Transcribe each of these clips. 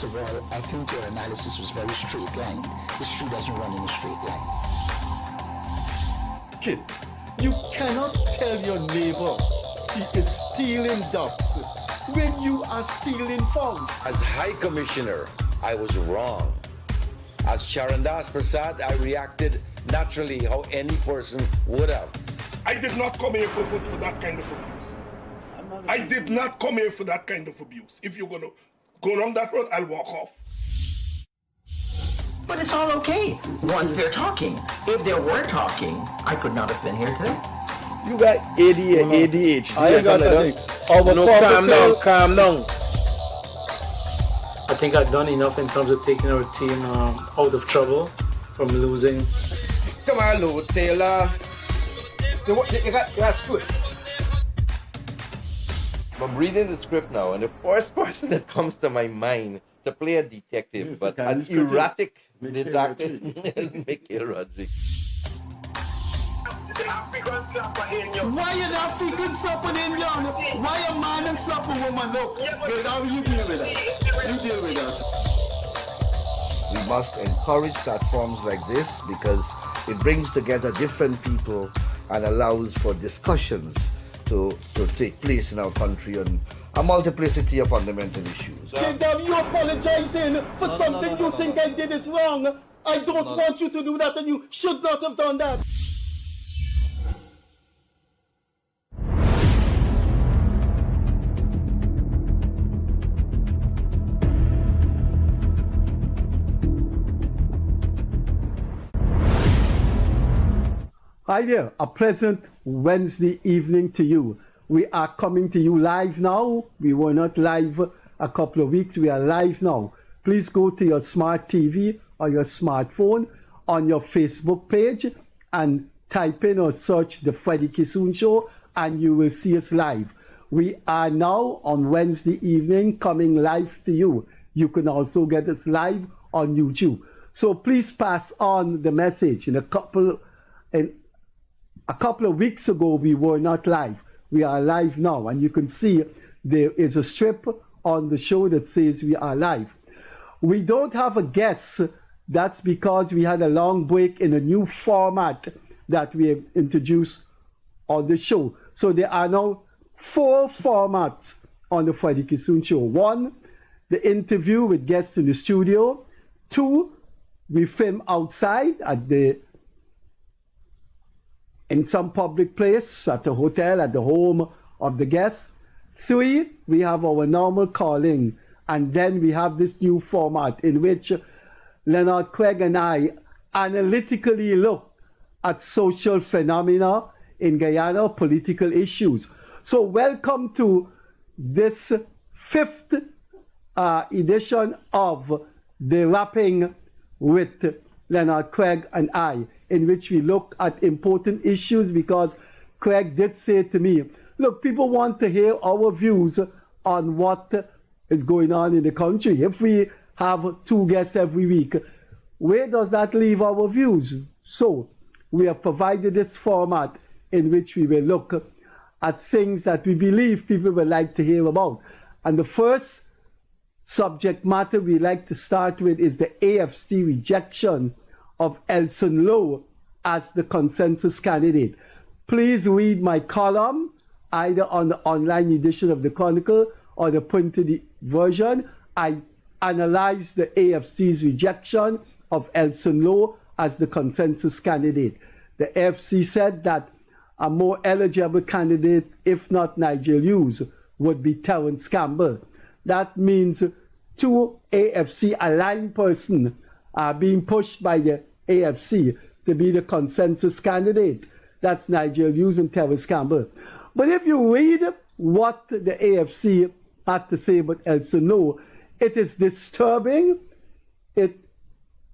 First of all, I think your analysis was very straight line. History doesn't run in a straight line. Kid, you cannot tell your neighbor he is stealing ducks when you are stealing funds. As High Commissioner, I was wrong. As Charandas Prasad, I reacted naturally how any person would have. I did not come here for that kind of abuse. I did not come here for that kind of abuse. If you're going to go along that road, I'll walk off. But it's all okay once they're talking. If they were talking, I could not have been here today. You got ADHD. I got nothing. Calm down. I think I've done enough in terms of taking our team out of trouble from losing. Come on, Lou Taylor. That's good. I'm reading the script now, and the first person that comes to my mind to play a detective, yes, but an erratic detective is Mikhail Rodriguez. Why an African slapping in Indian? Why a man and slap a woman? Look, how you deal with that? You deal with that. We must encourage platforms like this because it brings together different people and allows for discussions to take place in our country on a multiplicity of fundamental issues. You apologizing for something you think I did is wrong. I don't want you to do that, and you should not have done that. Hi there, a pleasant Wednesday evening to you. We are coming to you live now. We were not live a couple of weeks. We are live now. Please go to your smart TV or your smartphone on your Facebook page and type in or search the Freddie Kissoon Show and you will see us live. We are now on Wednesday evening coming live to you. You can also get us live on YouTube. So please pass on the message. In a couple of weeks ago, we were not live. We are live now, and you can see there is a strip on the show that says we are live. We don't have a guest. That's because we had a long break in a new format that we have introduced on the show. So there are now 4 formats on the Freddie Kissoon Show. 1, the interview with guests in the studio. 2, we film outside in some public place, at a hotel, at the home of the guest. 3, we have our normal calling. And then we have this new format in which Leonard, Craig, and I analytically look at social phenomena in Guyana, political issues. So welcome to this 5th edition of The Rapping with Leonard, Craig, and I, in which we look at important issues, because Craig did say to me, look, people want to hear our views on what is going on in the country. If we have 2 guests every week, where does that leave our views? So we have provided this format in which we will look at things that we believe people would like to hear about. And the first subject matter we like to start with is the AFC rejection of Elson Lowe as the consensus candidate. Please read my column either on the online edition of the Chronicle or the printed version. I analyzed the AFC's rejection of Elson Lowe as the consensus candidate. The AFC said that a more eligible candidate, if not Nigel Hughes, would be Terence Campbell. That means 2 AFC aligned persons are being pushed by the AFC to be the consensus candidate. That's Nigel Hughes and Terence Campbell. But if you read what the AFC had to say about Elson Lowe, it is disturbing. It,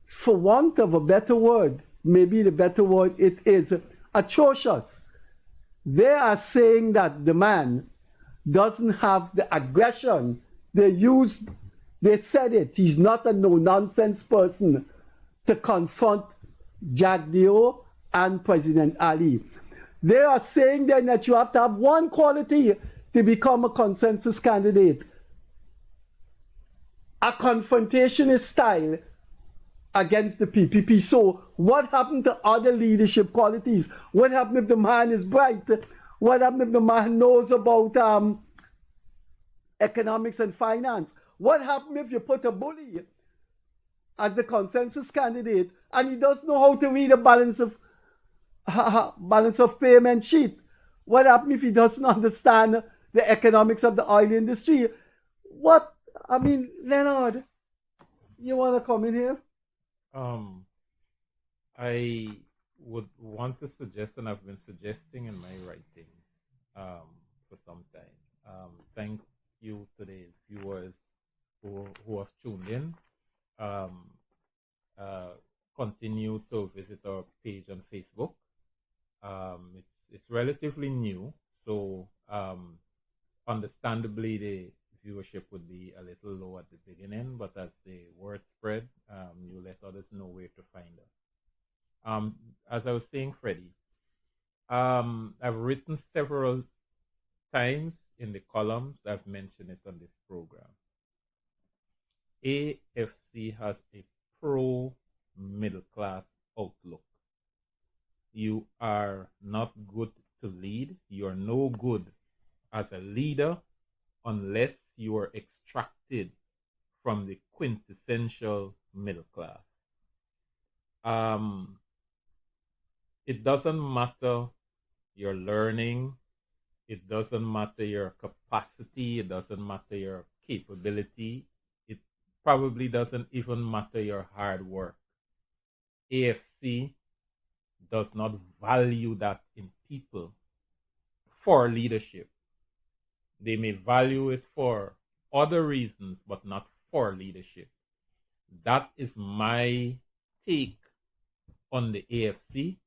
for want of a better word, maybe the better word, it is atrocious. They are saying that the man doesn't have the aggression. They said it. He's not a no-nonsense person to confront Jack Dio and President Ali. They are saying then that you have to have one quality to become a consensus candidate. a confrontationist style against the PPP. So what happened to other leadership qualities? What happened if the man is bright? What happened if the man knows about economics and finance? What happened if you put a bully as the consensus candidate and he doesn't know how to read a balance of payment sheet? What happened if he doesn't understand the economics of the oil industry? Leonard, you want to come in here? I would want to suggest, and I've been suggesting in my writing for some time. Thank you to the viewers who have tuned in. Continue to visit our page on Facebook. It's relatively new, so understandably the viewership would be a little low at the beginning, but as the word spread, you let others know where to find us. As I was saying, Freddie, I've written several times in the columns. I've mentioned it on this program. AFC has a pro-middle class outlook. You are not good to lead. You are no good as a leader unless you are extracted from the quintessential middle class. It doesn't matter your learning. It doesn't matter your capacity. It doesn't matter your capability. It probably doesn't even matter your hard work. AFC does not value that in people for leadership. They may value it for other reasons, but not for leadership. That is my take on the AFC.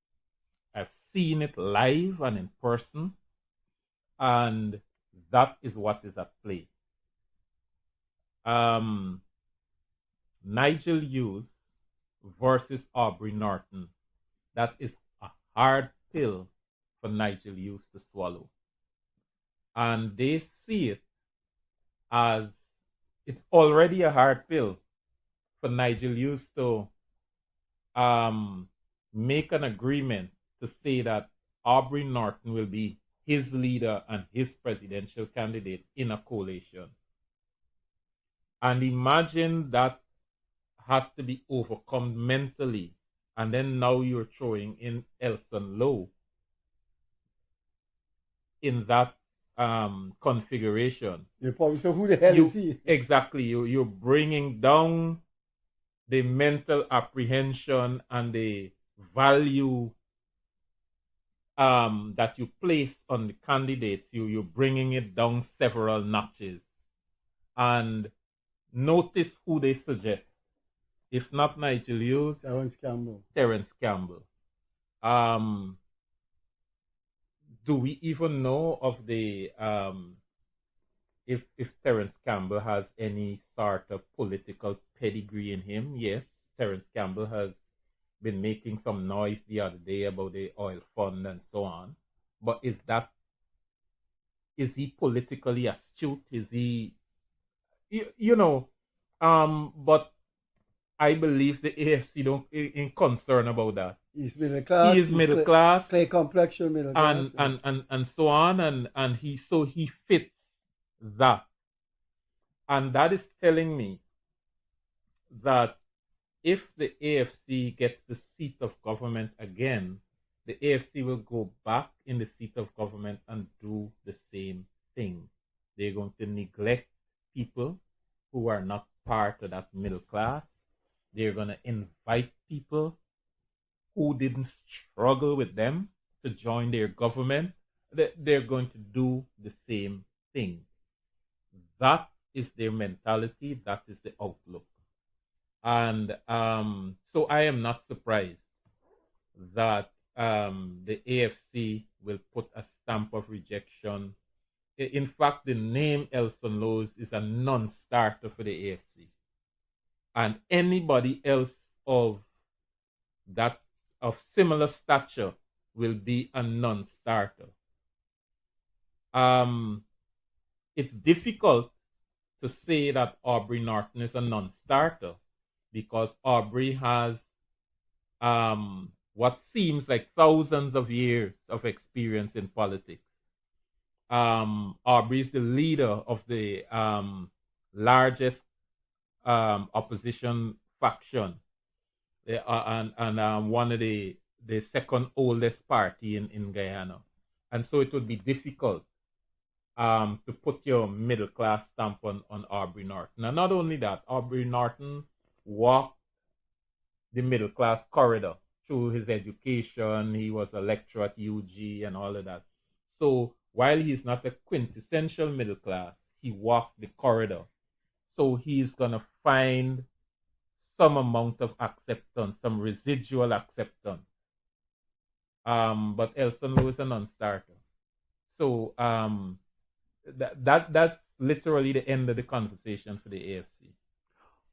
I've seen it live and in person, and that is what is at play. Nigel Hughes versus Aubrey Norton. That is a hard pill for Nigel Hughes to swallow. And they see it as it's already a hard pill for Nigel Hughes to make an agreement to say that Aubrey Norton will be his leader and his presidential candidate in a coalition. And imagine that has to be overcome mentally. And then now you're throwing in Elson Lowe in that configuration. You probably say, who the hell is he? Exactly. You're bringing down the mental apprehension and the value that you place on the candidates. You're bringing it down several notches. And notice who they suggest. If not Nigel Hughes, Terence Campbell. Do we even know of the if Terence Campbell has any sort of political pedigree in him? Yes, Terence Campbell has been making some noise the other day about the oil fund and so on. But is he politically astute? Is he, but I believe the AFC don't in concern about that. He's middle class. He is middle class. Clay complexion middle class. And so on. And he fits that. And that is telling me that if the AFC gets the seat of government again, the AFC will go back in the seat of government and do the same thing. They're going to neglect people who are not part of that middle class. They're going to invite people who didn't struggle with them to join their government. They're going to do the same thing. That is their mentality. That is the outlook. And so I am not surprised that the AFC will put a stamp of rejection. In fact, the name Elson Lowe is a non-starter for the AFC. And anybody else of similar stature will be a non-starter. It's difficult to say that Aubrey Norton is a non-starter because Aubrey has what seems like thousands of years of experience in politics. Aubrey is the leader of the largest opposition faction and one of the second oldest party in Guyana. And so it would be difficult to put your middle class stamp on Aubrey Norton. And not only that, Aubrey Norton walked the middle class corridor through his education. He was a lecturer at UG and all of that. So while he's not a quintessential middle class, he walked the corridor. So he's going to find some amount of acceptance, some residual acceptance. But Elson Lowe is a non-starter. So that's literally the end of the conversation for the AFC.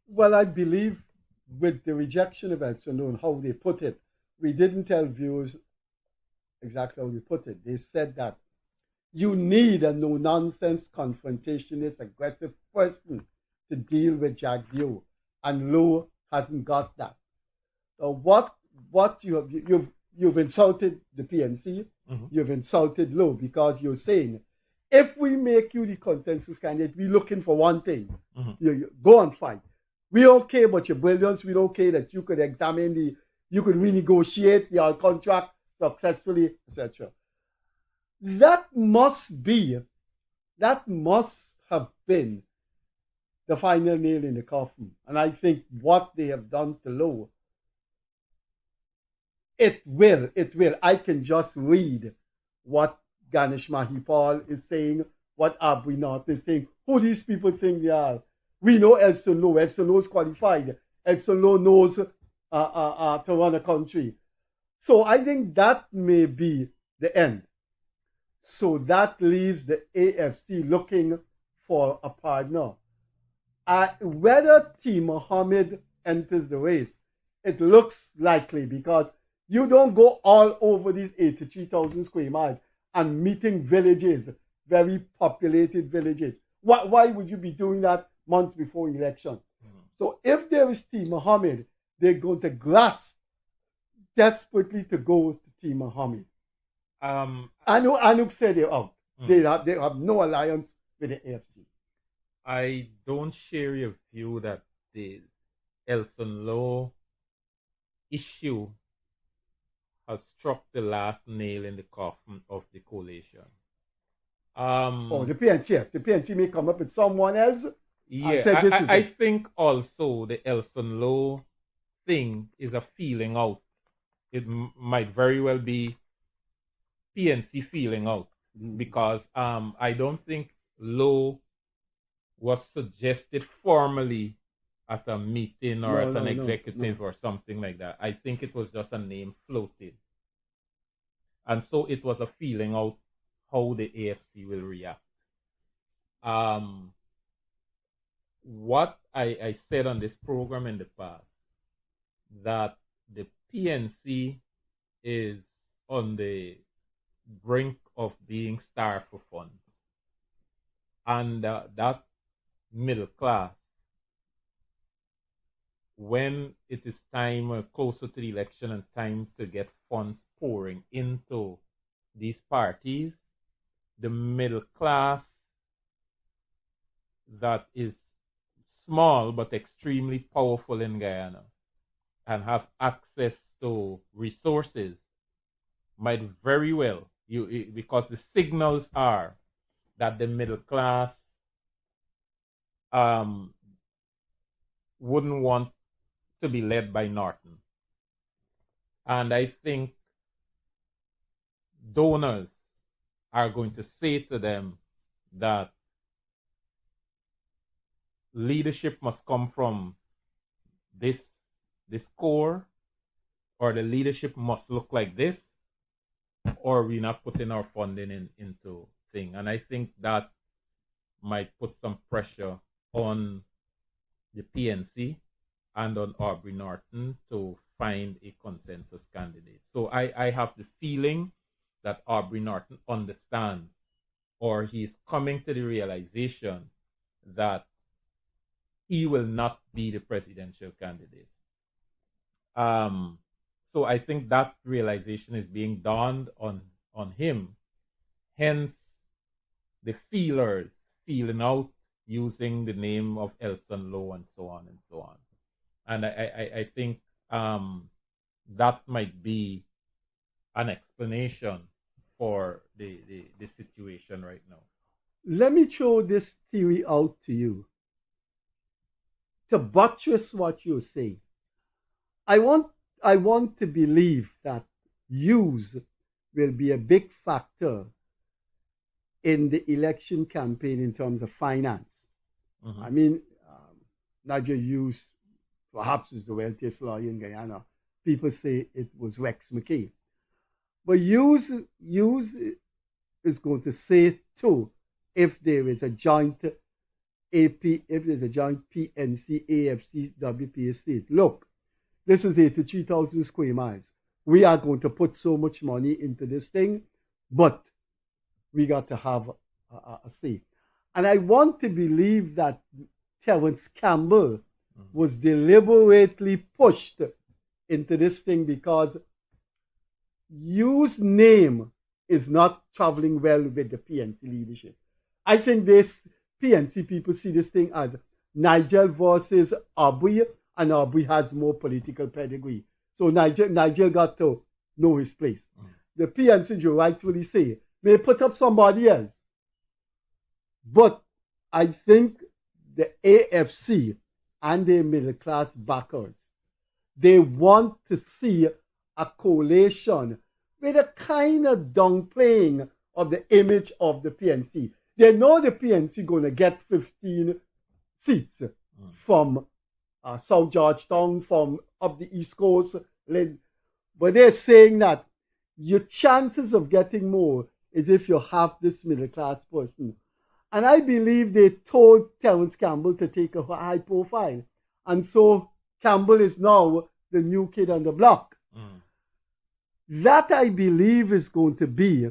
Well, I believe with the rejection of Elson Lowe and how they put it, we didn't tell viewers exactly how they put it. They said that you need a no-nonsense, confrontationist, aggressive person to deal with Jack Dew, and Lowe hasn't got that. So what you've insulted the PNC, you've insulted Lowe because you're saying, if we make you the consensus candidate, we're looking for one thing. You go and fight. We okay about your brilliance. We're okay that you could examine you could renegotiate your contract successfully, etc. That must have been the final nail in the coffin. And I think what they have done to Lowe, it will. I can just read what Ganesh Mahipal is saying, what Aubrey Norton is saying, who these people think they are. We know Elson Lowe. Elson Lowe is qualified. Elson Lowe knows to run a country. So I think that may be the end. So that leaves the AFC looking for a partner. Whether T. Mohammed enters the race, it looks likely because you don't go all over these 83,000 square miles and meeting villages, very populated villages. Why would you be doing that months before election? So if there is T. Mohammed, they're going to grasp desperately to go to T. Mohammed. Anouk said they're out. They have no alliance with the AFC. I don't share your view that the Elson Lowe issue has struck the last nail in the coffin of the coalition. The PNC, yes. The PNC may come up with someone else. Yeah, I think also the Elson Lowe thing is a feeling out. It might very well be PNC feeling out because I don't think Lowe was suggested formally at a meeting or at an executive or something like that. I think it was just a name floated. And so it was a feeling out how the AFC will react. What I said on this program in the past, that the PNC is on the brink of being starved for funds. And that middle class, when it is time closer to the election and time to get funds pouring into these parties, the middle class that is small but extremely powerful in Guyana and have access to resources might very well, because the signals are that the middle class wouldn't want to be led by Norton. And I think donors are going to say to them that leadership must come from this core, or the leadership must look like this, or we're not putting our funding into thing. And I think that might put some pressure on the PNC and on Aubrey Norton to find a consensus candidate. So I have the feeling that Aubrey Norton understands, or he's coming to the realization that he will not be the presidential candidate. So I think that realization is being dawned on him. Hence, the feelers feeling out using the name of Elson Lowe and so on and so on. And I think that might be an explanation for the situation right now. Let me throw this theory out to you. To buttress what you say, I want to believe that use will be a big factor in the election campaign in terms of finance. Mm-hmm. I mean, Nigel Hughes perhaps is the wealthiest lawyer in Guyana. People say it was Rex McKay. But Hughes is going to say too, if there is a joint if there's a joint PNC, AFC, WPA state, look, this is 83,000 square miles. We are going to put so much money into this thing, but we got to have a say. And I want to believe that Terence Campbell was deliberately pushed into this thing because Hughes' name is not traveling well with the PNC leadership. I think this PNC people see this thing as Nigel versus Aubrey, and Aubrey has more political pedigree. So Nigel got to know his place. The PNC, you rightfully say, may put up somebody else. But I think the AFC and their middle class backers, they want to see a coalition with a kind of downplaying of the image of the PNC. They know the PNC going to get 15 seats from South Georgetown, from up the East Coast. But they're saying that your chances of getting more is if you have this middle class person. And I believe they told Terence Campbell to take a high profile. And so Campbell is now the new kid on the block. That, I believe, is going to be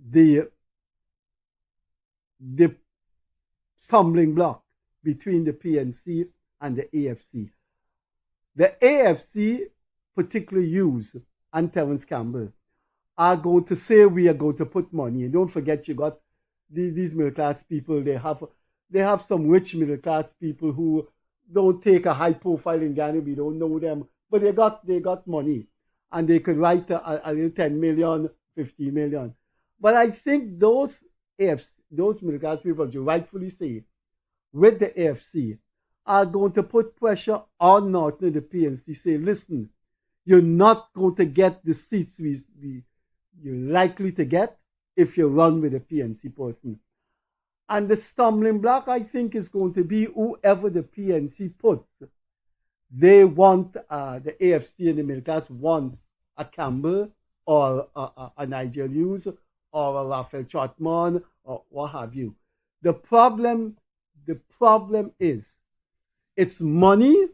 the stumbling block between the PNC and the AFC. The AFC, particularly Hughes and Terence Campbell, are going to say we are going to put money. And don't forget, you got these middle class people. They have some rich middle class people who don't take a high profile in Ghana. We don't know them, but they got money, and they could write a 10 million, 50 million. But I think those middle class people, as you rightfully say, with the AFC, are going to put pressure on Norton, the PNC, say, listen, you're not going to get the seats you're likely to get if you run with a PNC person. And the stumbling block, I think, is going to be whoever the PNC puts. They want, the AFC and the middle class want a Campbell or a Nigel Hughes or a Raphael Trotman or what have you. The problem is it's money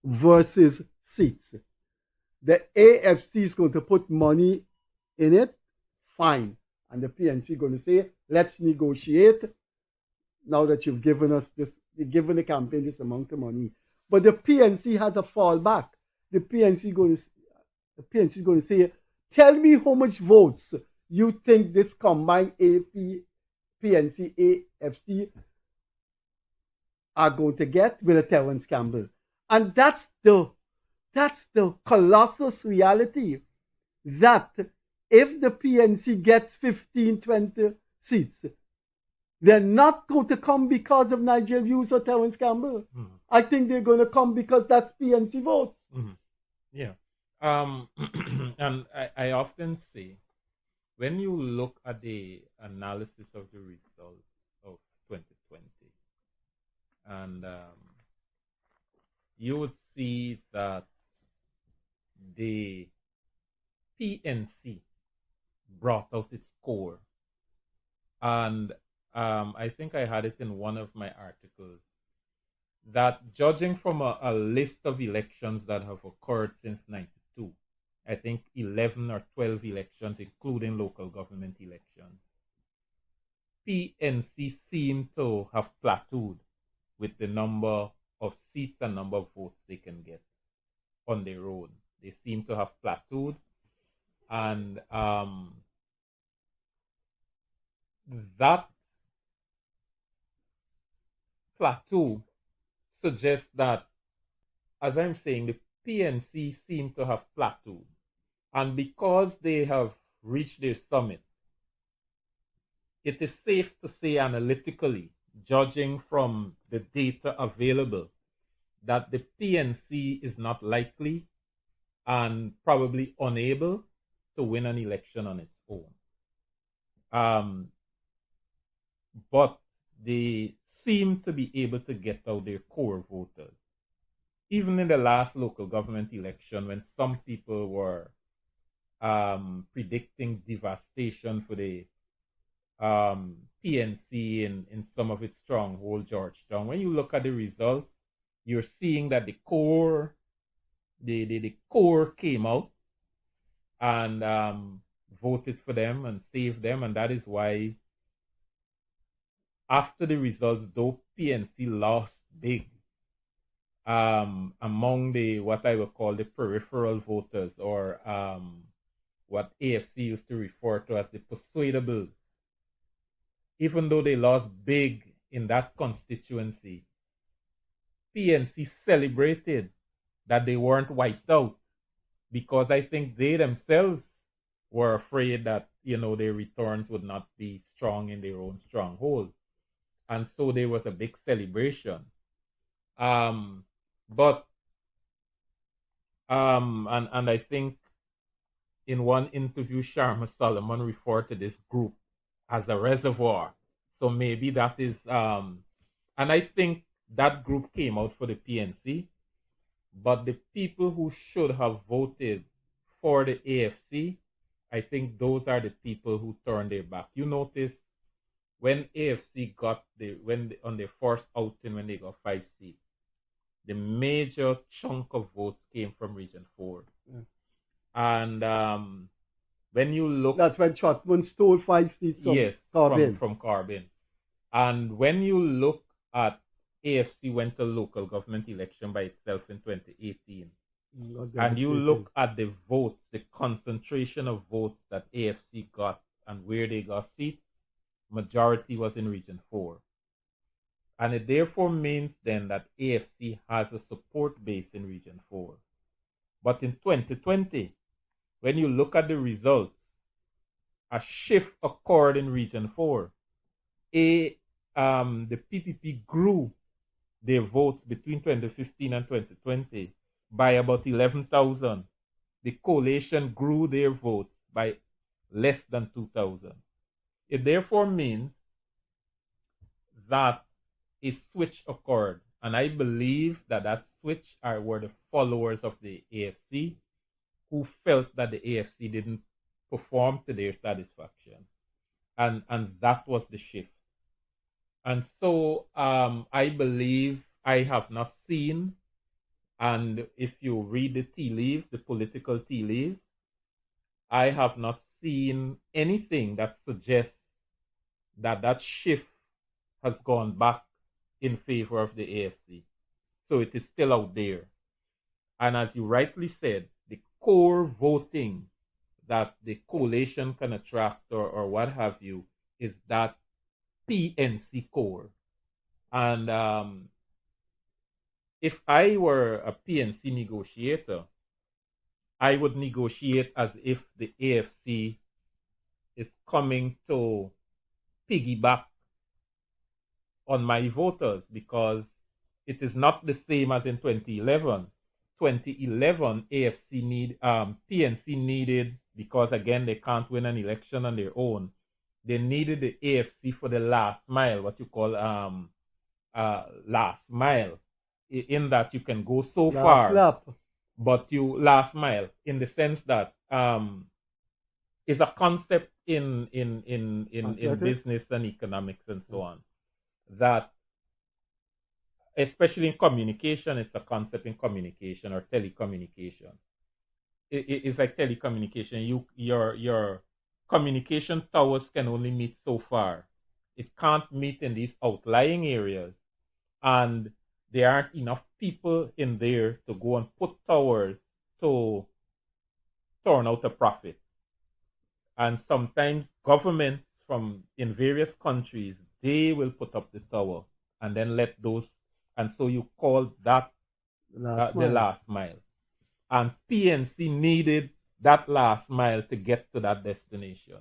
versus seats. The AFC is going to put money in it, fine. And the PNC is going to say, let's negotiate now that you've given us this, you've given the campaign this amount of money. But the PNC has a fallback. The PNC is going to say, tell me how much votes you think this combined PNC, AFC are going to get with a Terence Campbell. And that's the colossal reality, that if the PNC gets 15, 20 seats, they're not going to come because of Nigel Hughes or Terence Campbell. I think they're going to come because that's PNC votes. Yeah. And I often say, when you look at the analysis of the results of 2020, and you would see that the PNC brought out its core. And I think I had it in one of my articles that, judging from a list of elections that have occurred since 92, I think 11 or 12 elections, including local government elections, PNC seemed to have plateaued with the number of seats and number of votes they can get on their own. They seem to have plateaued, and that plateau suggests that, as I'm saying, the PNC seem to have plateaued. And because they have reached their summit, it is safe to say analytically, judging from the data available, that the PNC is not likely and probably unable to win an election on its own. But they seem to be able to get out their core voters. Even in the last local government election, when some people were predicting devastation for the PNC in some of its stronghold, Georgetown, when you look at the results, you're seeing that the core came out and voted for them and saved them, and that is why after the results, though PNC lost big among the what I would call the peripheral voters, or what AFC used to refer to as the persuadables. Even though they lost big in that constituency, PNC celebrated that they weren't wiped out, because I think they themselves were afraid that, their returns would not be strong in their own stronghold. And so there was a big celebration. And I think in one interview, Sharma Solomon referred to this group as a reservoir. So maybe that is, and I think that group came out for the PNC, but the people who should have voted for the AFC, I think those are the people who turned their back. You notice when AFC on their first outing, when they got 5 seats, the major chunk of votes came from Region 4. Yeah. And when you look... That's when Trotman stole 5 seats from Corbyn. From Corbyn. And when you look at AFC went to local government election by itself in 2018, and you look at the votes, the concentration of votes that AFC got and where they got seats, majority was in Region 4. And it therefore means then that AFC has a support base in Region 4. But in 2020, when you look at the results, a shift occurred in Region 4. The PPP grew their votes between 2015 and 2020 by about 11,000. The coalition grew their votes by less than 2,000. It therefore means that a switch occurred, and I believe that switch were the followers of the AFC who felt that the AFC didn't perform to their satisfaction, and that was the shift. And so I believe I have not seen, and if you read the tea leaves, the political tea leaves, I have not seen anything that suggests that shift has gone back in favor of the AFC. So it is still out there. And as you rightly said, the core voting that the coalition can attract or what have you is that PNC core. And if I were a PNC negotiator, I would negotiate as if the AFC is coming to piggyback on my voters, because it is not the same as in 2011. 2011, PNC needed, because again they can't win an election on their own, they needed the AFC for the last mile, what you call last mile, in that you can go so far, but you last mile in the sense that is a concept in business and economics and so on, that especially in communication, it's a concept in communication or telecommunication. It's like telecommunication. Your communication towers can only meet so far. It can't meet in these outlying areas. and there aren't enough people in there to go and put towers to turn out a profit. And sometimes governments in various countries, they will put up the tower and then let those, and so you call that the last mile. And PNC needed that last mile to get to that destination.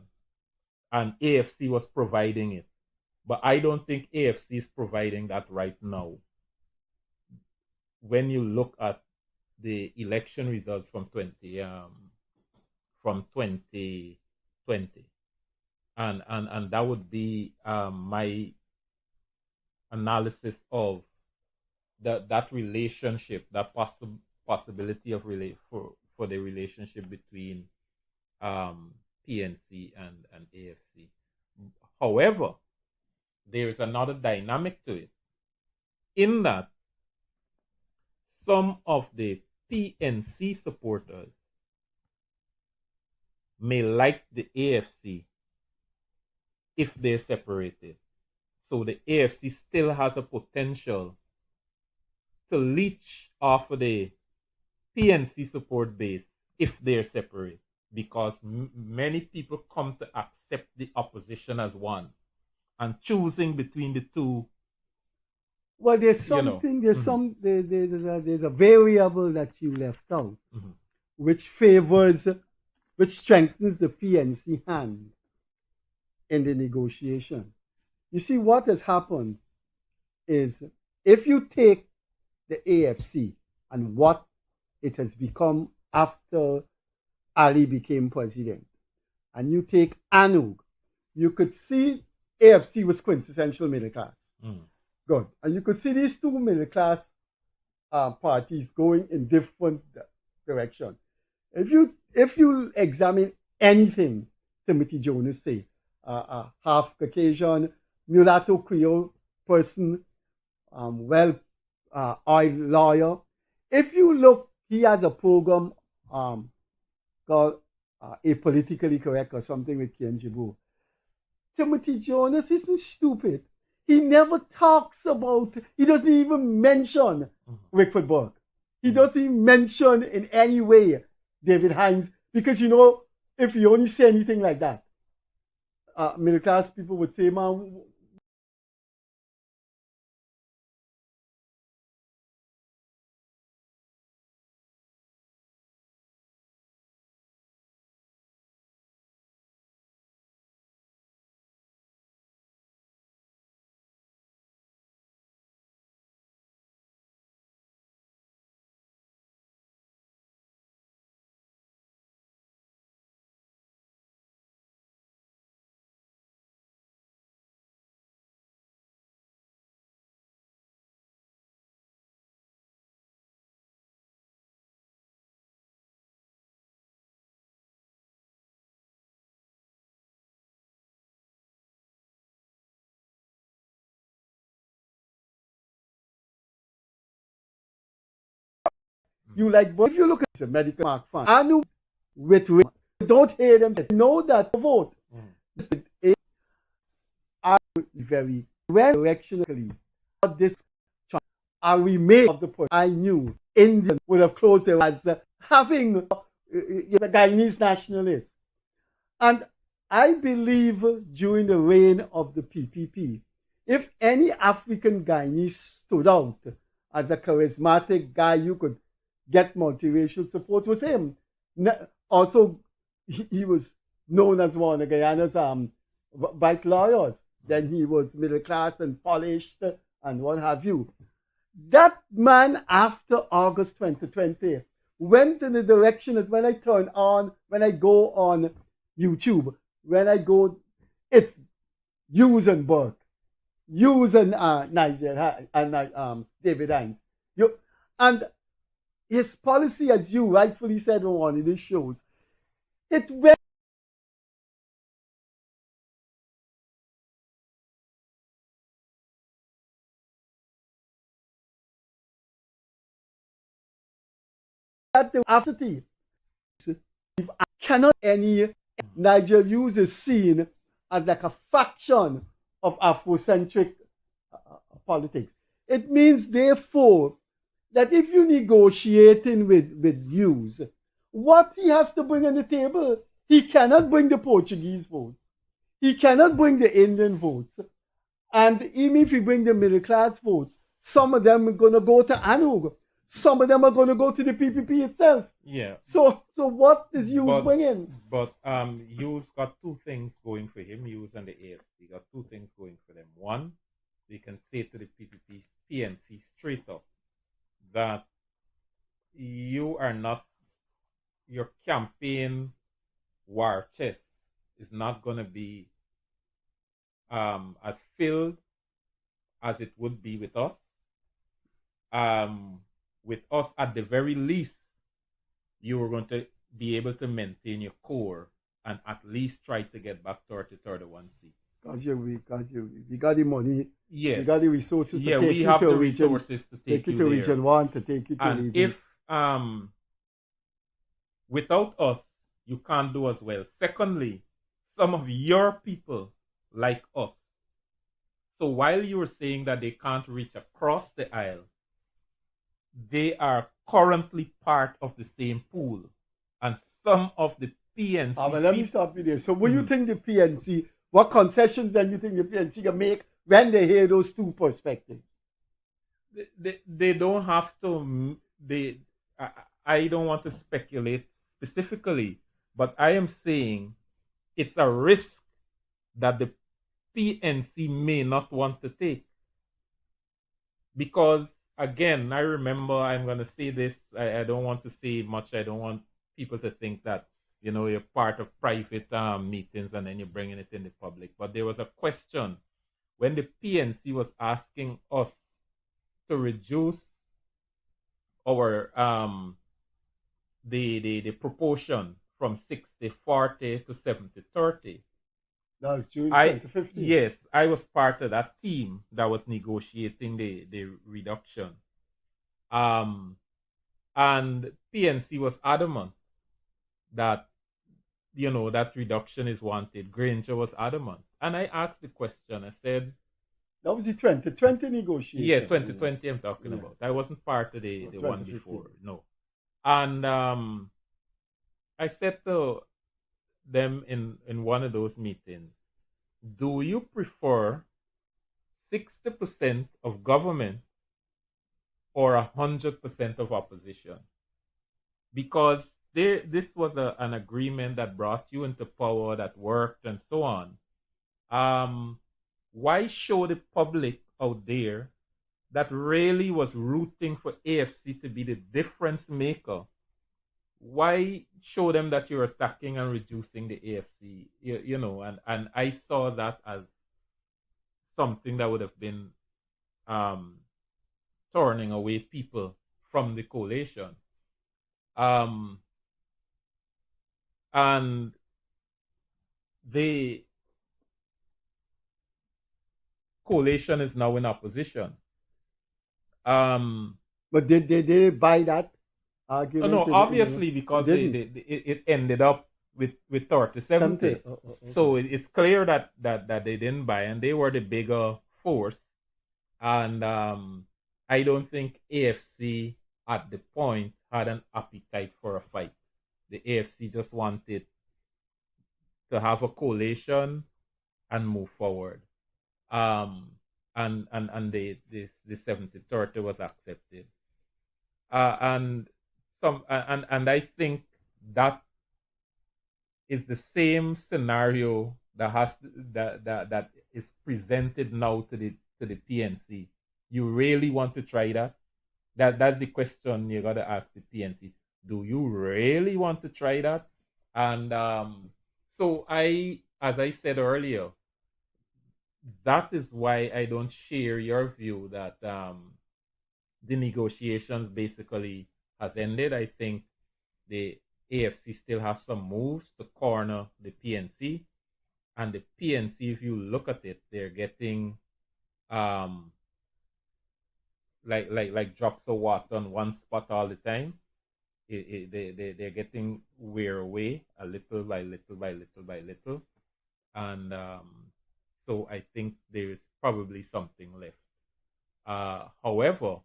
And AFC was providing it. But I don't think AFC is providing that right now. When you look at the election results from 2020. And that would be my analysis of that relationship, that possibility of for the relationship between PNC and AFC. However, there is another dynamic to it, in that some of the PNC supporters may like the AFC if they're separated. So the AFC still has a potential to leech off of the PNC support base if they're separate, because many people come to accept the opposition as one, and choosing between the two. Well, there's something. There's there's a variable that you left out, which strengthens the PNC hand in the negotiation. You see, what has happened is, if you take the AFC and what it has become after Ali became president, and you take Anug, you could see AFC was quintessential middle class. Good. And you could see these two middle class parties going in different directions. If you examine anything Timothy Jonas say, half Caucasian, mulatto Creole person, oil lawyer. If you look, he has a program called A Politically Correct or something with Ken Jibu. Timothy Jonas isn't stupid. He never talks about, he doesn't even mention Wickford Burke. He doesn't even mention in any way David Hines, because if you only say anything like that, middle class people would say, man, you like, but if you look at the medical mark fund, I know don't hear them. Know that vote are very well directionally. This I remain of the point. I knew India would have closed their eyes having the Guyanese nationalists, and I believe during the reign of the PPP, if any African Guyanese stood out as a charismatic guy you could get multiracial support, was him. Also, he was known as one of Guyana's white lawyers. Then he was middle class and polished and what have you. That man, after August 2020, went in the direction that when I go on YouTube, it's Hughes and Burke, Hughes and Nigel and David Hines. And his policy, as you rightfully said on one of the shows, it went at the capacity. Cannot any Nigel Hughes is seen as like a faction of Afrocentric politics. It means, therefore, that if you're negotiating with views, what he has to bring on the table, he cannot bring the Portuguese votes. He cannot bring the Indian votes. And even if he bring the middle class votes, some of them are going to go to Anug. Some of them are going to go to the PPP itself. Yeah. So what is Hughes bringing? But Hughes got two things going for him. Hughes and the AFC got two things going for them. One, they can say to the PNC straight up that you are not, your campaign war chest is not going to be as filled as it would be with us. With us, at the very least, you are going to be able to maintain your core and at least try to get back 30, 31 seats. Because we got the money. Yes. We got the resources to take we you have to the a region. resources to take you to there. region 1, to take you to and region. If without us, you can't do as well. Secondly, some of your people like us. So while you were saying that they can't reach across the aisle, they are currently part of the same pool. And some of the PNC... but let me stop you there. So what you think the PNC, what concessions then you think the PNC can make when they hear those two perspectives? They don't have to... I don't want to speculate specifically, but I am saying it's a risk that the PNC may not want to take. Because, again, I remember, I'm going to say this, I don't want to say much, I don't want people to think that, you're part of private meetings and then you're bringing it in the public. But there was a question when the PNC was asking us to reduce our the proportion from 60-40 to 70-30. That was June 2015. Yes, I was part of that team that was negotiating the reduction. And PNC was adamant that, that reduction is wanted. Granger was adamant. And I asked the question, I said... That was the 2020 negotiation. Yeah, 2020 I'm talking about. I wasn't part of the one before, no. And I said to them in one of those meetings, do you prefer 60% of government or 100% of opposition? Because this was an agreement that brought you into power, that worked and so on. Why show the public out there that really was rooting for AFC to be the difference maker? Why show them that you're attacking and reducing the AFC? And I saw that as something that would have been turning away people from the coalition. And the coalition is now in opposition. But did they buy that argument? No, obviously, because it ended up with 30-70. Okay. So it's clear that they didn't buy, and they were the bigger force. And I don't think AFC at the point had an appetite for a fight. The AFC just wanted to have a coalition and move forward. And the 70-30 was accepted. And I think that is the same scenario that is presented now to the PNC. You really want to try that? That's the question you gotta ask the PNC. Do you really want to try that? And so as I said earlier, that is why I don't share your view that the negotiations basically has ended. I think the AFC still have some moves to corner the PNC. And the PNC, if you look at it, they're getting like drops of water on one spot all the time. They're getting wear away a little by little by little by little. And so I think there is probably something left. However,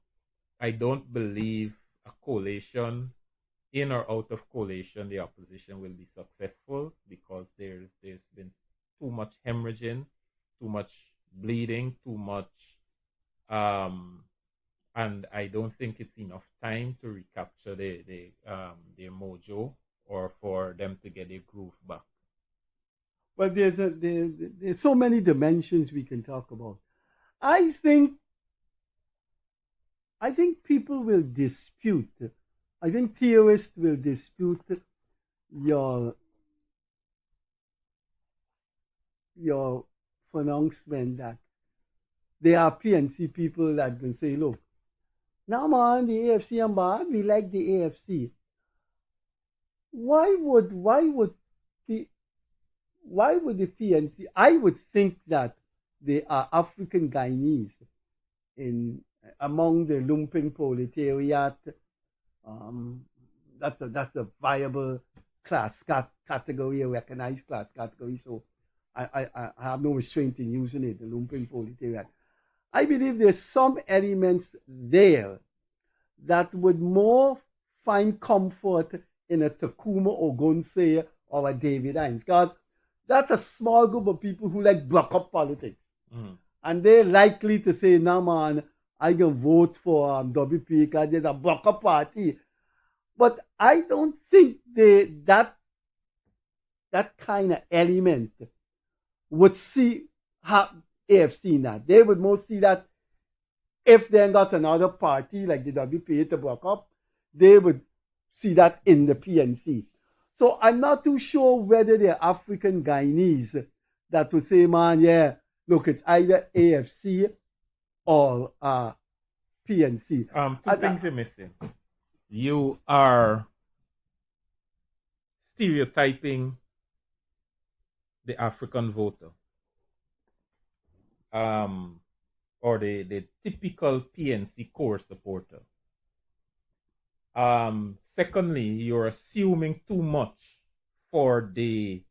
I don't believe a coalition, in or out of coalition, the opposition will be successful because there's been too much hemorrhaging, too much bleeding, too much, and I don't think it's enough time to recapture their mojo or for them to get their groove back. But there's so many dimensions we can talk about. I think people will dispute. I think theorists will dispute your pronouncement that there are PNC people that will say, look, now man, the AFC and bad, we like the AFC. Why would the PNC? I would think that there are African Guyanese among the lumping proletariat. That's a viable class category, a recognized class category. So I have no restraint in using it, the lumping proletariat. I believe there's some elements there that would more find comfort in a Takuma Ogunse or a David Hines, because that's a small group of people who like block up politics. Mm. And they're likely to say, nah man, I can vote for WP because there's a block up party. But I don't think that kind of element would see AFC in that. They would most see that if they got another party like the WPA to block up, they would see that in the PNC. So I'm not too sure whether they're African Guyanese that would say, man, yeah, look, it's either AFC or PNC. Two things you're missing. You are stereotyping the African voter. Or the typical PNC core supporter. Secondly, you're assuming too much for the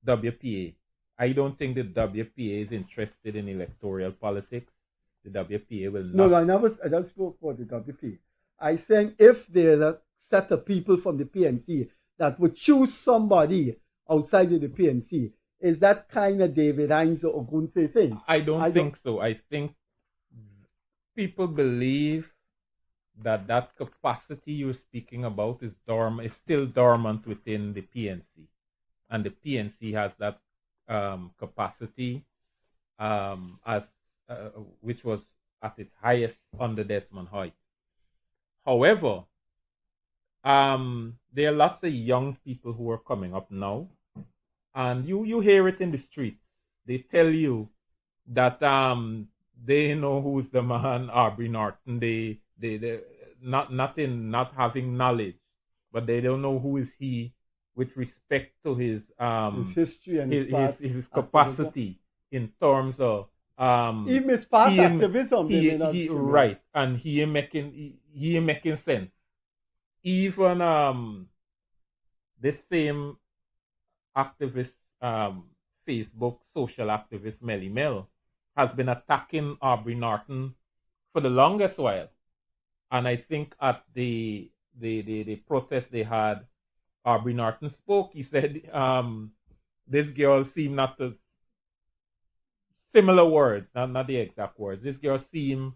WPA. I don't think the WPA is interested in electoral politics. The WPA will not. No, I never spoke for the WPA. I said if there's a set of people from the PNC that would choose somebody outside of the PNC, is that kind of David Hines or Ogunse thing? I don't think so. I think people believe that capacity you're speaking about is still dormant within the PNC. And the PNC has that capacity which was at its highest under Desmond Hoyt. However, there are lots of young people who are coming up now. And you hear it in the streets. They tell you that they know who's the man, Aubrey Norton. They not having knowledge, but they don't know who is he with respect to his history and his capacity in terms of even his past activism. Right, and he making sense. Even this same activist, Facebook social activist Melly Mel has been attacking Aubrey Norton for the longest while, and I think at the protest they had, Aubrey Norton spoke. He said, "This girl seemed not to." Similar words, not the exact words. This girl seemed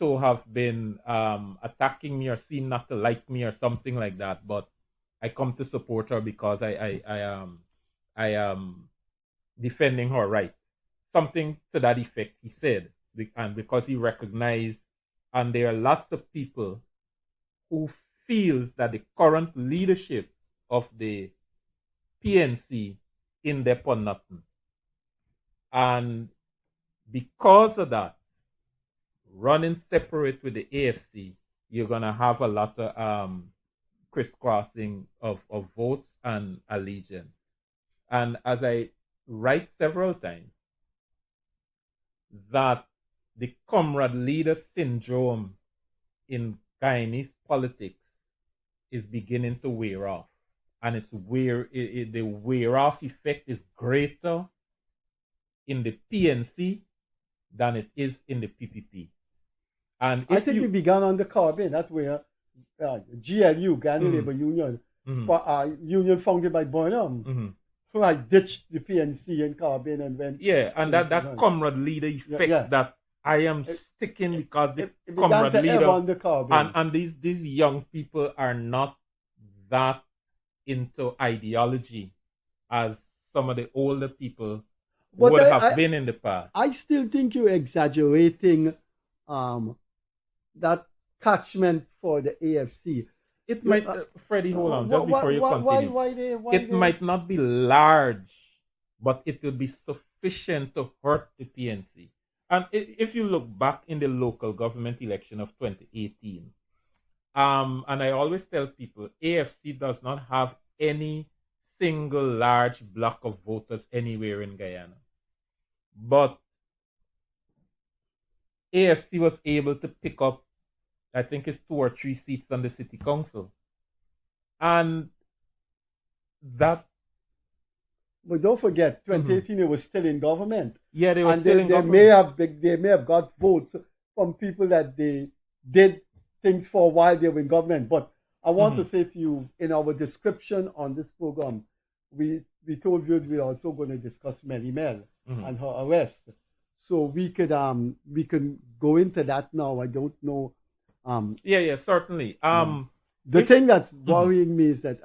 to have been attacking me or seemed not to like me or something like that, but I come to support her because I am defending her right. Something to that effect, he said. And because he recognized, and there are lots of people who feels that the current leadership of the PNC in there for nothing. And because of that, running separate with the AFC, you're going to have a lot of crisscrossing of votes and allegiance. And as I write several times, that the comrade leader syndrome in Guyanese politics is beginning to wear off. And the wear off effect is greater in the PNC than it is in the PPP. And I think it began on the Carbon. That's where GLU, Ghanaian Labour Union, union founded by Burnham, like ditched the PNC and Carbon and went. Yeah, and that comrade leader effect that I am sticking because the comrade leader and these young people are not that into ideology as some of the older people would have been in the past. I still think you're exaggerating that catchment for the AFC. It might, Freddie, hold on, just before you continue. It might not be large, but it will be sufficient to hurt the PNC. And if you look back in the local government election of 2018, and I always tell people, AFC does not have any single large block of voters anywhere in Guyana. But AFC was able to pick up, I think it's 2 or 3 seats on the city council. And that... But don't forget, 2018 it was still in government. Yeah, they were still in government. They may have got votes from people that they did things for a while they were in government. But I want to say to you, in our description on this program, we told you we're also going to discuss Melly Mel and her arrest. So we could go into that now. I don't know. Yeah, certainly. The thing that's worrying me is that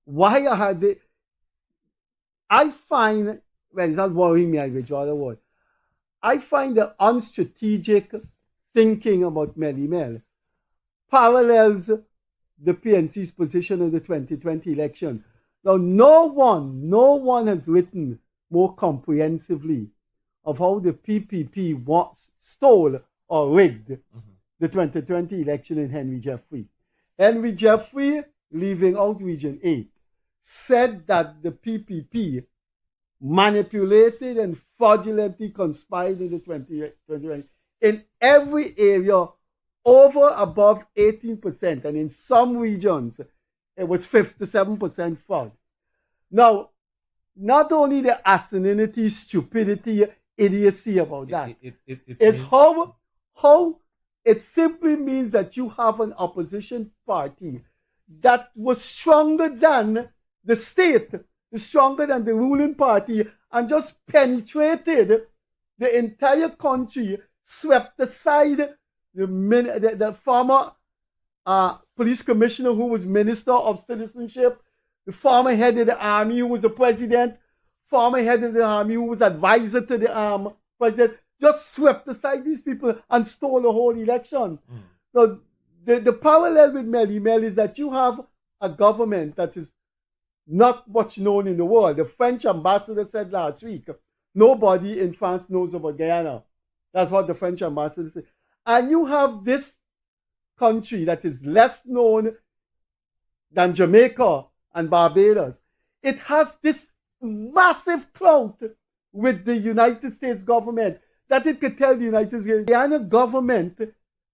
why are they? I find, well, it's not worrying me, I withdraw the word. I find the unstrategic thinking about Melly Mel parallels the PNC's position in the 2020 election. Now, no one has written more comprehensively of how the PPP stole or rigged the 2020 election in Henry Jeffrey. Henry Jeffrey, leaving out Region 8, said that the PPP manipulated and fraudulently conspired in the 2020 in every area above 18%, and in some regions it was 57% fraud. Now, not only the asininity, stupidity, idiocy about that, is how it simply means that you have an opposition party that was stronger than the state, stronger than the ruling party, and just penetrated the entire country, swept aside the former police commissioner who was Minister of Citizenship, the former head of the army who was the president, former head of the army who was advisor to the president, just swept aside these people and stole the whole election. So the parallel with Melly Mel is that you have a government that is not much known in the world. The French ambassador said last week, nobody in France knows about Guyana. That's what the French ambassador said. And you have this country that is less known than Jamaica and Barbados. It has this massive clout with the United States government that it could tell the United States Guyana government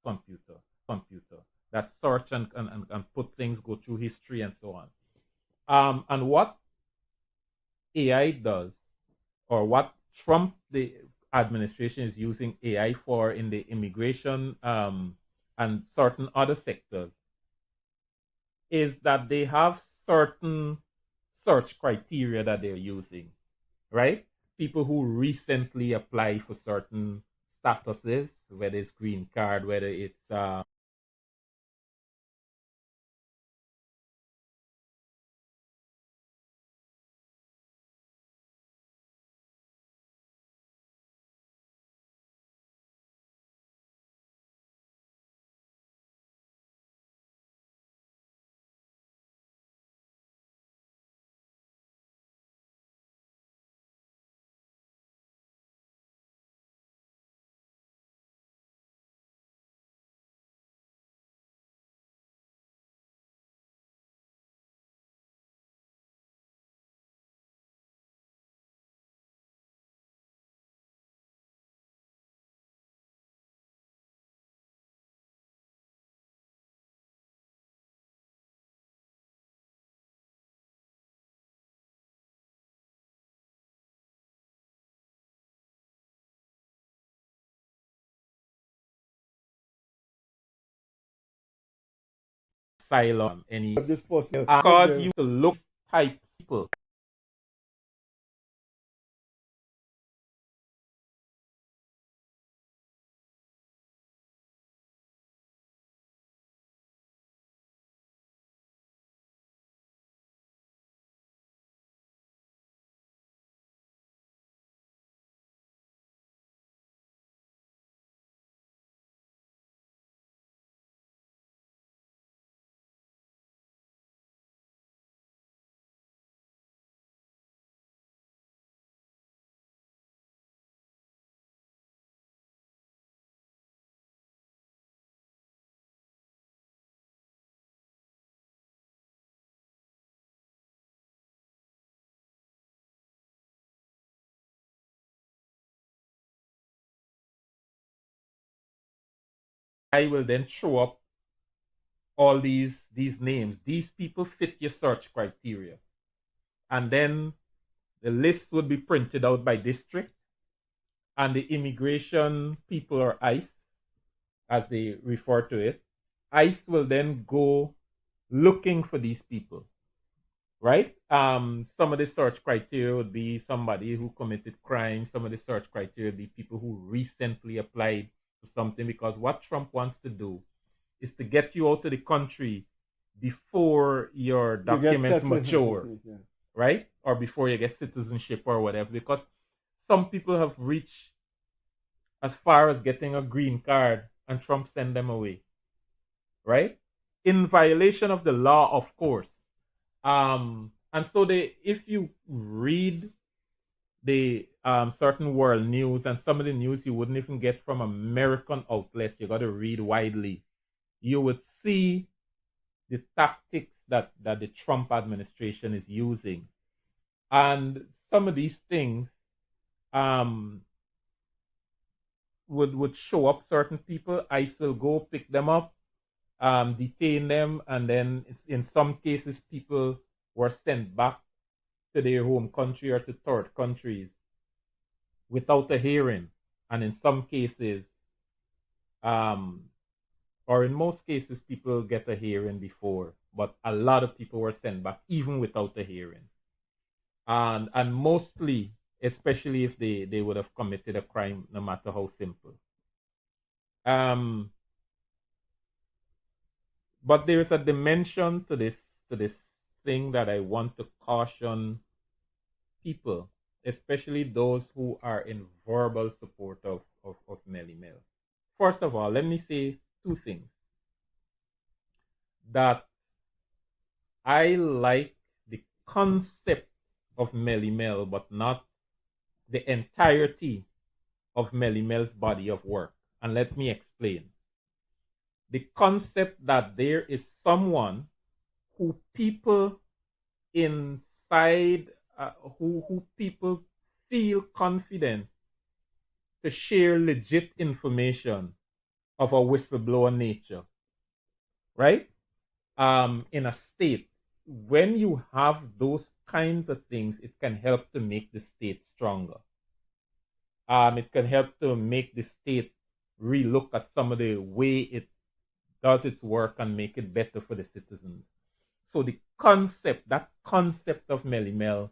computer that search and put things, go through history and so on. And what AI does, or what Trump, the administration, is using AI for in the immigration and certain other sectors, is that they have certain search criteria that they're using, right? People who recently apply for certain statuses, whether it's green card, whether it's asylum, any This person cause you to look type people. I will then throw up all these names. These people fit your search criteria. And then the list would be printed out by district, and the immigration people, or ICE, as they refer to it, ICE will then go looking for these people, right? Some of the search criteria would be somebody who committed crime. Some of the search criteria would be people who recently applied for something, because what Trump wants to do is to get you out of the country before your documents mature, right? Or before you get citizenship or whatever, because some people have reached as far as getting a green card and Trump sent them away, right? In violation of the law, of course. And so if you read the certain world news, and some of the news you wouldn't even get from American outlets, you got to read widely, you would see the tactics that the Trump administration is using. And some of these things would show up certain people. ICE will go pick them up, detain them, and then in some cases people were sent back to their home country or to third countries without a hearing. And in some cases, or in most cases, people get a hearing before, but a lot of people were sent back even without a hearing. And mostly, especially if they would have committed a crime, no matter how simple. But there's a dimension to this thing that I want to caution people, especially those who are in verbal support of Melly Mel. First of all, let me say two things. That I like the concept of Melly Mel, but not the entirety of Melly Mel's body of work. And let me explain. The concept that there is someone who people inside, who people feel confident to share legit information of a whistleblower nature, right? In a state, when you have those kinds of things, it can help to make the state stronger. It can help to make the state relook at some of the way it does its work and make it better for the citizens. So that concept of Melly Mel,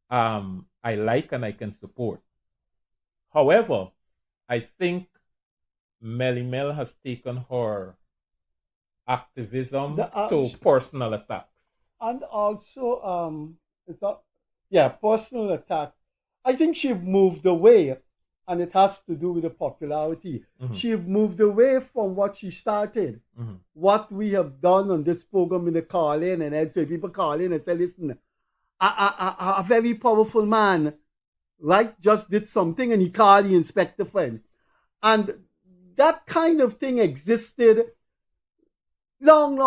I like and I can support. However, I think Melly Mel has taken her activism to personal attacks. And also, personal attack. I think she moved away, and it has to do with the popularity. Mm-hmm. She moved away from what she started. Mm-hmm. What we have done on this program in the call-in, and elsewhere, people call in and say, listen, a very powerful man, right, just did something, and he called the inspector friend. And that kind of thing existed long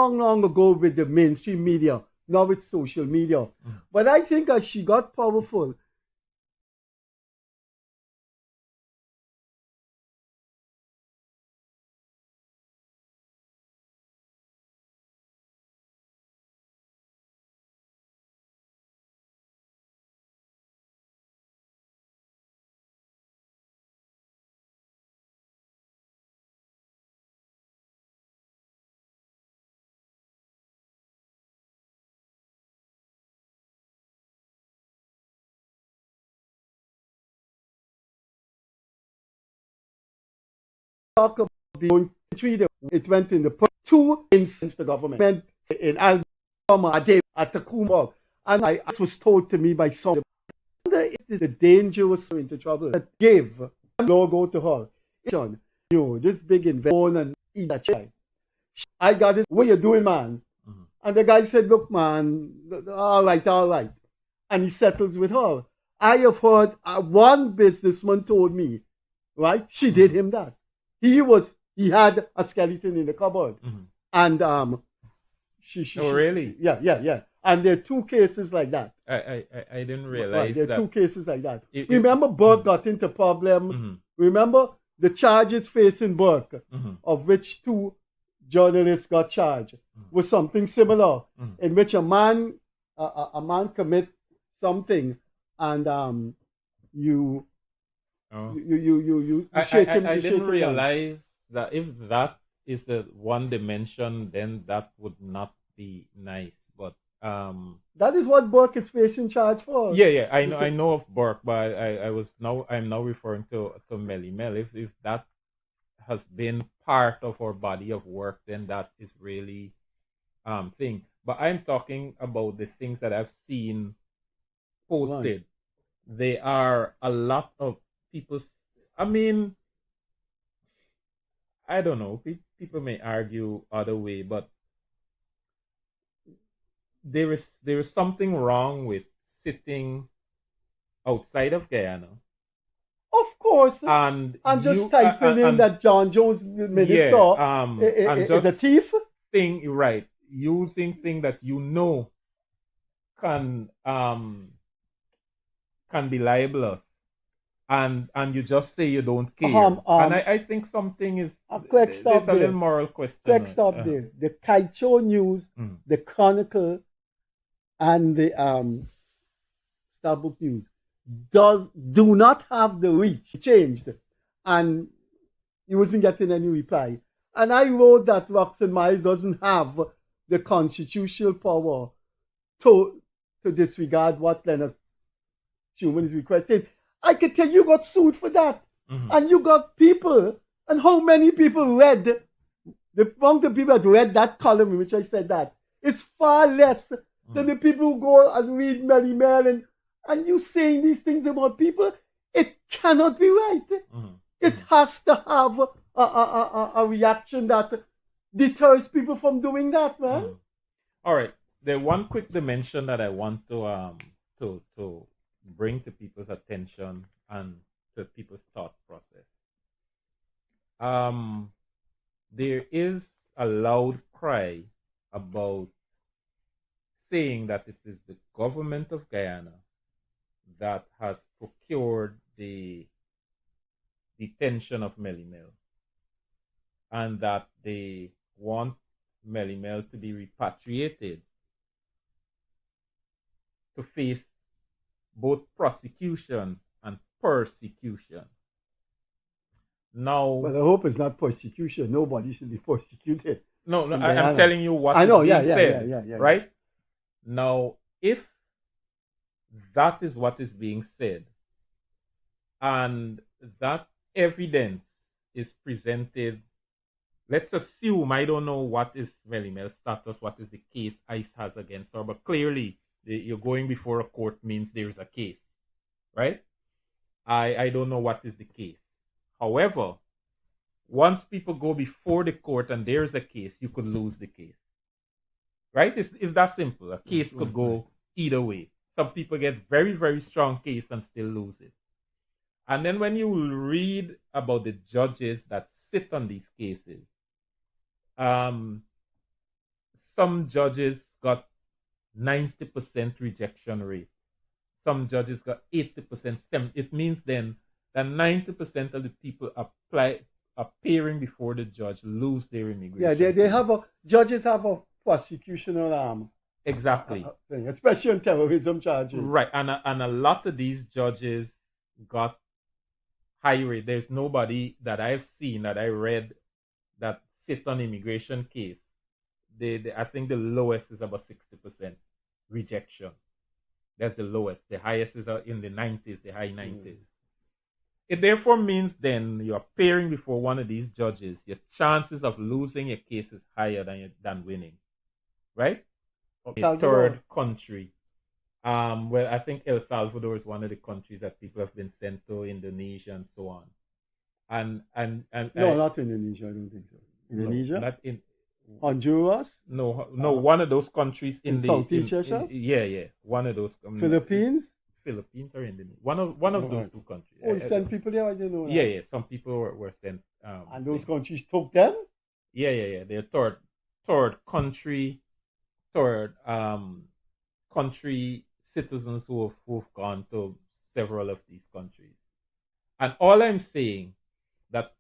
ago with the mainstream media. Now it's social media. Mm-hmm. But I think as she got powerful, talk about the 3 it went in the 2 incidents the government went in Alabama at the Kumar, and I was told to me by someone it is a dangerous into trouble that gave logo to her. This big investment and eat that child. I got this. What you doing, man? Mm-hmm. And the guy said, "Look, man, all right," and he settles with her. I have heard one businessman told me, right? She did him that. He had a skeleton in the cupboard, and she. Really? Yeah. And there are 2 cases like that. I didn't realize there are that. 2 cases like that. Remember, Burke got into problem. Remember the charges facing Burke, of which 2 journalists got charged, was something similar, in which a man commit something, and you shake him. I didn't realize that if that is the one dimension, then that would not be nice. But that is what Burke is facing charge for. Yeah. I know of Burke, but I'm now referring to Melly Mel. If that has been part of our body of work, then that is really thing. But I'm talking about the things that I've seen posted. Right. There are a lot of people. I mean, I don't know. People may argue other way, but there is something wrong with sitting outside of Guyana. Of course, and just typing in that John Jones minister is a thief. Thing right, using thing that can be libelous, and you just say you don't care. And I think something is there's a little moral question. Quick stop there. The Kaicho News, the Chronicle, and the Starbook News do not have the reach. It changed, and he wasn't getting any reply. And I wrote that Roxanne Miles doesn't have the constitutional power to disregard what Leonard Schumann is requesting. I can tell you got sued for that, and you got people. And how many people read the amount of people that read that column in which I said that is far less than the people who go and read Melly Mel and you saying these things about people. It cannot be right. It has to have a reaction that deters people from doing that, man. All right. The one quick dimension that I want to bring to people's attention and to people's thought process. There is a loud cry about saying that it is the government of Guyana that has procured the detention of Melly Mel, and that they want Melly Mel to be repatriated to face both prosecution and persecution. Now, but I hope it's not persecution. Nobody should be persecuted. No, I'm telling you what is being said, right? Now, if that is what is being said, and that evidence is presented, let's assume, I don't know what is Melly Mel's status, what is the case ICE has against her, but clearly you're going before a court means there is a case, right? I don't know what is the case. However, once people go before the court and there's a case, you could lose the case, right? It's that simple. A case could go either way. Some people get very, very strong case and still lose it. And then when you read about the judges that sit on these cases, some judges got 90% rejection rate. Some judges got 80%. It means then that 90% of the people appearing before the judge lose their immigration. Yeah, they have judges have a prosecutional arm. Exactly. Thing, especially on terrorism charges. Right, and a lot of these judges got high rate. There's nobody that I've seen that I read that sit on immigration case. I think the lowest is about 60% rejection. That's the lowest. The highest is in the 90s, the high 90s. It therefore means then you're appearing before one of these judges, your chances of losing your case is higher than winning, right? A third country. Well, I think El Salvador is one of the countries that people have been sent to, Indonesia and so on. No, not Indonesia. I don't think so. Indonesia, no, not in Honduras. No, one of those countries in Southeast Asia. Yeah, one of those. Philippines. Philippines or Indonesia. One of those two countries. Oh, you sent people there? I didn't know that. Yeah. Some people were sent. And those countries took them? Yeah. They're country citizens who've gone to several of these countries. And all I'm saying that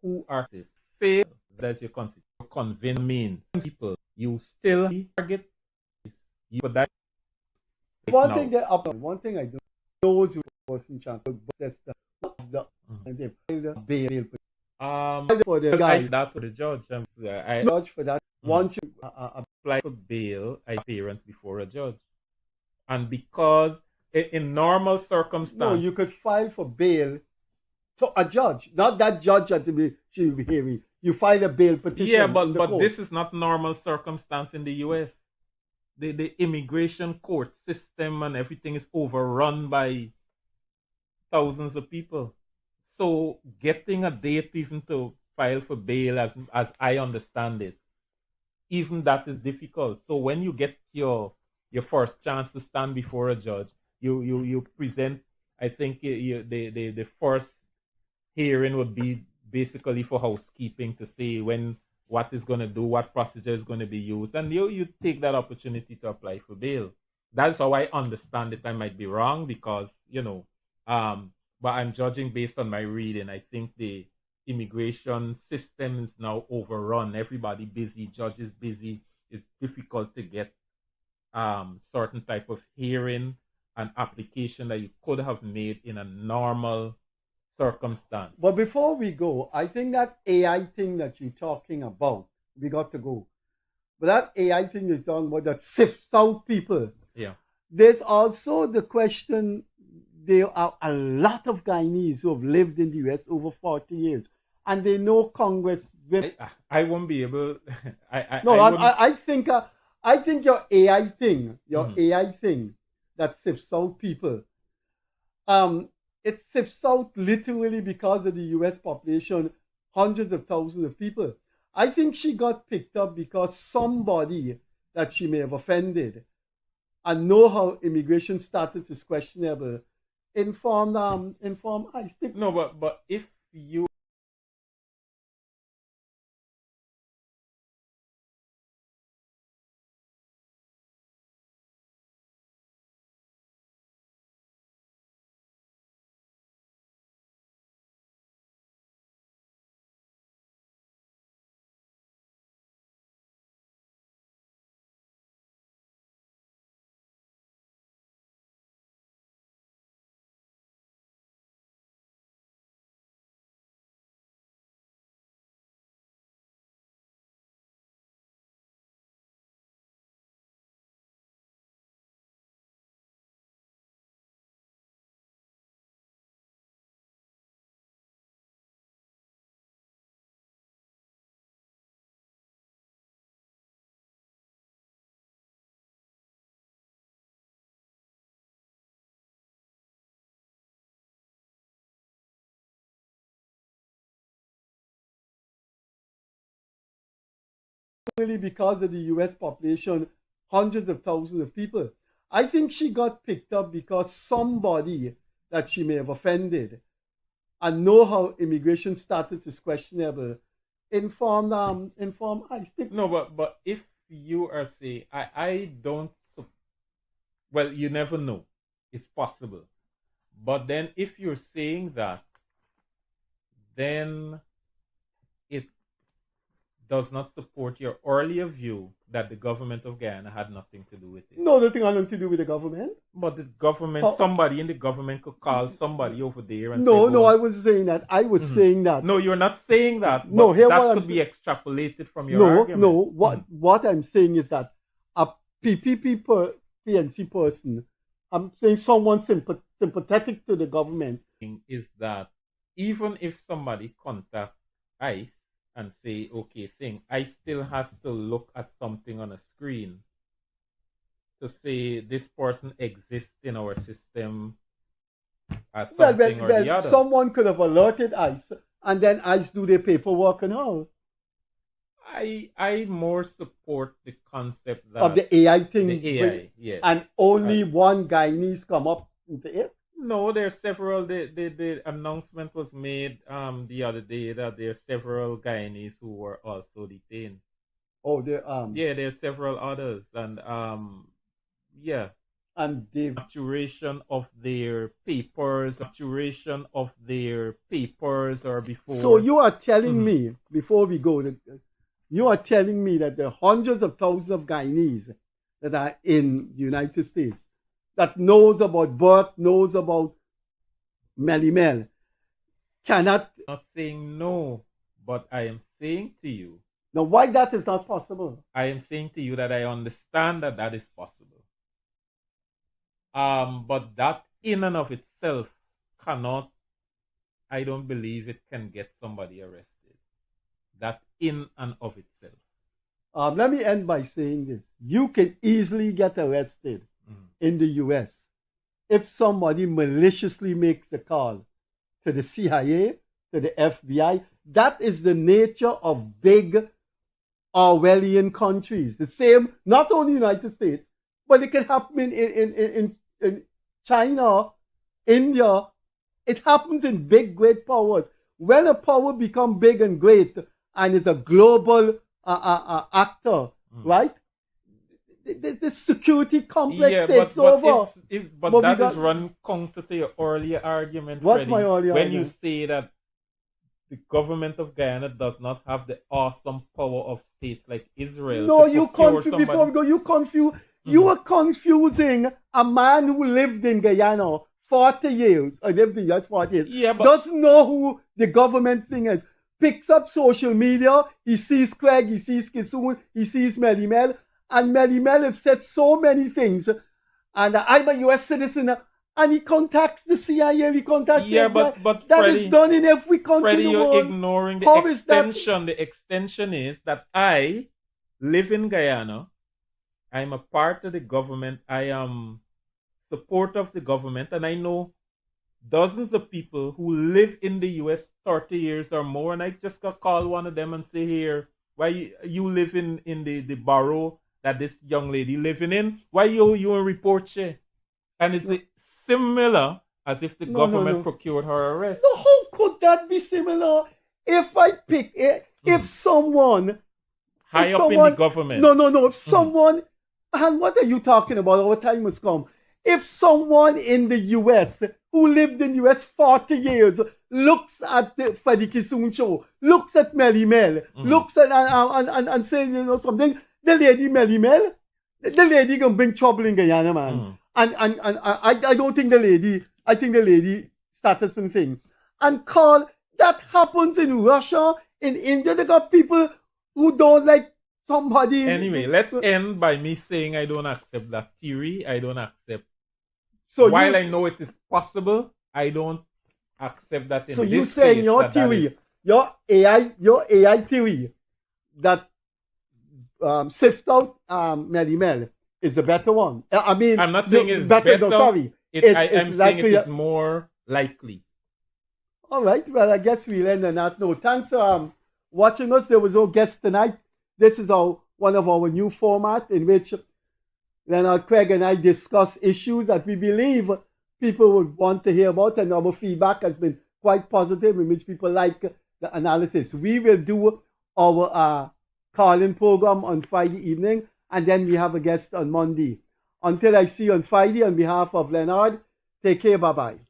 who are fail as you convince means people you still target you that one thing I do those who wasn't chance that's the bail for the guy that for the judge I judge for that once you apply for bail appearance before a judge, and because in normal circumstances no, you could file for bail to a judge, not that judge had to be she'll be hearing. You file a bail petition. Yeah, but this is not normal circumstance in the U.S. The immigration court system and everything is overrun by thousands of people. So getting a date even to file for bail, as I understand it, even that is difficult. So when you get your first chance to stand before a judge, you present. I think the first hearing would be basically for housekeeping to say what is going to do, what procedure is going to be used, and you take that opportunity to apply for bail. That's how I understand it. I might be wrong because but I'm judging based on my reading. I think the immigration system is now overrun. Everybody busy, judges busy. It's difficult to get certain type of hearing and application that you could have made in a normal circumstance. But before we go, I think that AI thing that you're talking about, we got to go. But that AI thing you're talking about that sifts out people. Yeah. There's also the question, there are a lot of Guyanese who have lived in the US over 40 years and they know Congress. I won't be able. I think your AI thing, AI thing that sifts out people, it sifts out literally because of the US population, hundreds of thousands of people. I think she got picked up because somebody that she may have offended and know how immigration status is questionable informed I stick. No, but if you Really because of the U.S. population, hundreds of thousands of people. I think she got picked up because somebody that she may have offended and know how immigration status is questionable informed ICE. No, but if you are saying, I don't, well, you never know. It's possible. But then if you're saying that, then it does not support your earlier view that the government of Guyana had nothing to do with it. No, nothing had nothing to do with the government. But the government, somebody in the government could call somebody over there and no, say, no, I was saying that. I was saying that. No, you're not saying that. No, here that what could I'm be extrapolated from your argument. No, what I'm saying is that a PNC person, I'm saying someone sympathetic to the government, is that even if somebody contacts ICE and say, okay, ICE still has to look at something on a screen to say this person exists in our system as something or the other. Someone could have alerted ICE and then ICE do their paperwork and all. I more support the concept that of the AI thing. The AI, yes. And only one Guyanese come up into it? No, there's several. The announcement was made the other day that there are several Guyanese who were also detained. Oh, there yeah, there's several others, and yeah. And the maturation of their papers, or before. So you are telling me, before we go, you are telling me that there are hundreds of thousands of Guyanese that are in the United States that knows about birth, knows about Melimel, cannot... I'm not saying no, but I am saying to you... Now, why that is not possible? I am saying to you that I understand that that is possible. But that in and of itself cannot... I don't believe it can get somebody arrested. That in and of itself. Let me end by saying this. You can easily get arrested in the U.S. if somebody maliciously makes a call to the CIA, to the FBI. That is the nature of big Orwellian countries. The same, not only United States, but it can happen in China, India. It happens in big, great powers. When a power becomes big and great and is a global actor, right? The security complex takes over. But that is run counter to your earlier argument. What's Freddie, my earlier when argument? You say that the government of Guyana does not have the awesome power of states like Israel. No, you confuse. Before we go, you confuse. You are confusing a man who lived in Guyana 40 years. I lived in Guyana 40 years. Yeah, but doesn't know who the government thing is. Picks up social media. He sees Craig. He sees Kissoon. He sees Melimel. And Melimel have said so many things. And I'm a U.S. citizen. And he contacts the CIA. He contacts the FBI. But that Freddie, is done in every country Freddie, in the you're world. ignoring the How extension. The extension is that I live in Guyana. I'm a part of the government. I am support of the government. And I know dozens of people who live in the U.S. 30 years or more. And I just got call one of them and say, here, why you live in the borough that this young lady living in? Why you report she? And it's similar as if the government procured her arrest. No, how could that be similar? If I pick, if someone... High up in the government. No. If someone... And what are you talking about? Our time has come. If someone in the U.S. who lived in the U.S. 40 years looks at the Freddie Kissoon show, looks at Melimel, looks at and saying, something, the lady Melimel, the lady gonna bring trouble in Guyana, man. And I don't think I think the lady status and thing. And call, that happens in Russia, in India. They got people who don't like somebody. Anyway, let's end by me saying I don't accept that theory. I don't accept. So while I know it is possible, I don't accept that. So you saying your theory, your AI theory that sift out Melimel is the better one. I mean, I'm not saying it's better. No, sorry, I'm saying it is more likely. All right. Well, I guess we'll end on that note. Thanks for watching us. There was no guest tonight. This is our one of our new formats in which Leonard, Craig, and I discuss issues that we believe people would want to hear about, and our feedback has been quite positive, in which people like the analysis. We will do our call-in program on Friday evening, and then we have a guest on Monday. Until I see you on Friday, on behalf of Leonard, take care, bye-bye.